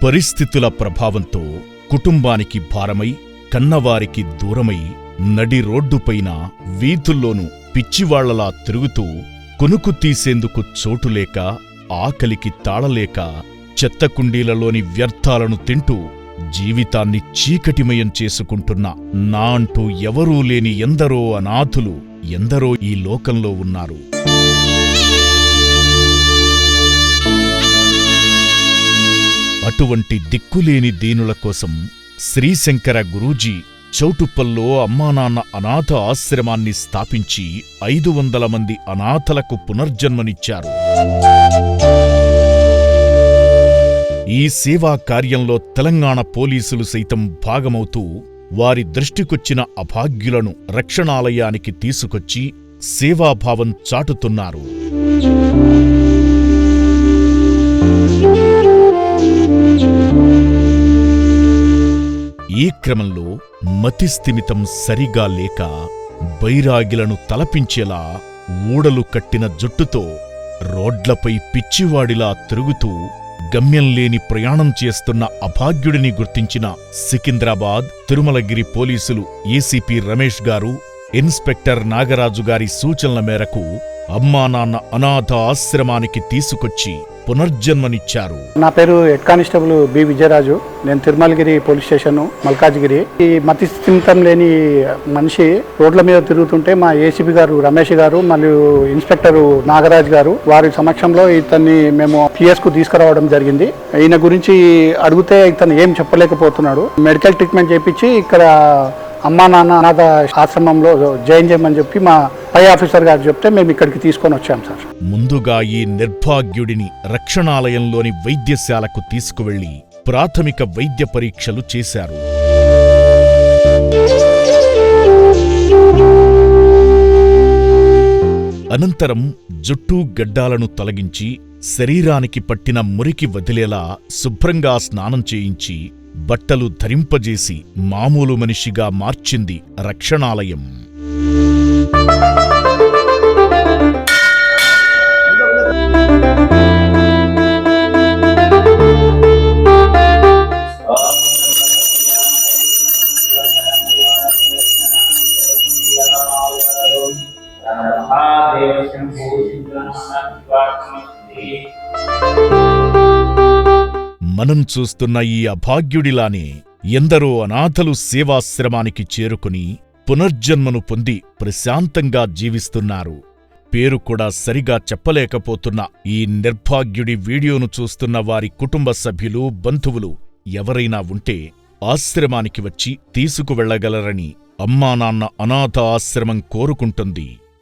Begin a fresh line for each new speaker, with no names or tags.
పరిస్థితుల ప్రభావంతో కుటుంబానికి భారమై, కన్నవారికి దూరమై, నడి రోడ్డుపైన వీధుల్లోనూ పిచ్చివాళ్లలా తిరుగుతూ, కొనుకు తీసేందుకు చోటులేక, ఆకలికి తాళలేక, చెత్తకుండీలలోని వ్యర్థాలను తింటూ జీవితాన్ని చీకటిమయం చేసుకుంటున్న నా అంటూ ఎవరూ లేని ఎందరో అనాథులు ఎందరో ఈ లోకంలో ఉన్నారు. అటువంటి దిక్కులేని దీనుల కోసం శ్రీశంకర గురూజీ చౌటుప్పల్లో అమ్మానాన్న అనాథ ఆశ్రమాన్ని స్థాపించి 500 మంది అనాథలకు పునర్జన్మనిచ్చారు. ఈ సేవా కార్యంలో తెలంగాణ పోలీసులు సైతం భాగమవుతూ వారి దృష్టికొచ్చిన అభాగ్యులను రక్షణాలయానికి తీసుకొచ్చి సేవాభావం చాటుతున్నారు. ఈ క్రమంలో మతిస్థిమితం సరిగా లేక బైరాగిలను తలపించేలా ఊడలు కట్టిన జుట్టుతో రోడ్లపై పిచ్చివాడిలా తిరుగుతూ గమ్యంలేని ప్రయాణం చేస్తున్న అభాగ్యుడిని గుర్తించిన సికింద్రాబాద్, తిరుమలగిరి పోలీసులు ఏసీపీ రమేష్ గారు, ఇన్స్పెక్టర్ నాగరాజు గారి సూచనల మేరకు అమ్మానాన్న అనాథ ఆశ్రమానికి తీసుకొచ్చి పునర్జన్మనిచ్చారు.
నా పేరు హెడ్ కానిస్టేబుల్ బి విజయరాజు. నేను తిరుమలగిరి పోలీస్ స్టేషన్, మల్కాజ్గిరి. ఈ మతిస్థిమితం లేని మనిషి రోడ్ల మీద తిరుగుతుంటే మా ఏసీపీ గారు రమేష్ గారు మరియు ఇన్స్పెక్టర్ నాగరాజ్ గారు వారి సమక్షంలో ఇతన్ని మేము పిఎస్ కు తీసుకురావడం జరిగింది. ఈయన గురించి అడిగితే ఇతను ఏం చెప్పలేకపోతున్నాడు. మెడికల్ ట్రీట్మెంట్ చేయించి ఇక్కడ అమ్మా నాన్న అనాథ ఆశ్రమంలో జాయిన్ చేయమని చెప్పి మా పై ఆఫీసర్ గారు చెప్తే మేము ఇక్కడికి తీసుకొని వచ్చాం సార్.
ముందుగా ఈ నిర్భాగ్యుడిని రక్షణాలయంలోని వైద్యశాలకు తీసుకువెళ్లి ప్రాథమిక వైద్య పరీక్షలు చేశారు. అనంతరం జుట్టు గడ్డాలను తొలగించి శరీరానికి పట్టిన మురికి వదిలేలా శుభ్రంగా స్నానం చేయించి బట్టలు ధరింపజేసి మామూలు మనిషిగా మార్చింది రక్షణాలయం. మనం చూస్తున్న ఈ అభాగ్యుడిలానే ఎందరో అనాథలు సేవాశ్రమానికి చేరుకుని పునర్జన్మను పొంది ప్రశాంతంగా జీవిస్తున్నారు. పేరు కూడా సరిగా చెప్పలేకపోతున్న ఈ నిర్భాగ్యుడి వీడియోను చూస్తున్న వారి కుటుంబ సభ్యులు, బంధువులు ఎవరైనా ఉంటే ఆశ్రమానికి వచ్చి తీసుకువెళ్లగలరని అమ్మానాన్న అనాథ ఆశ్రమం కోరుకుంటుంది.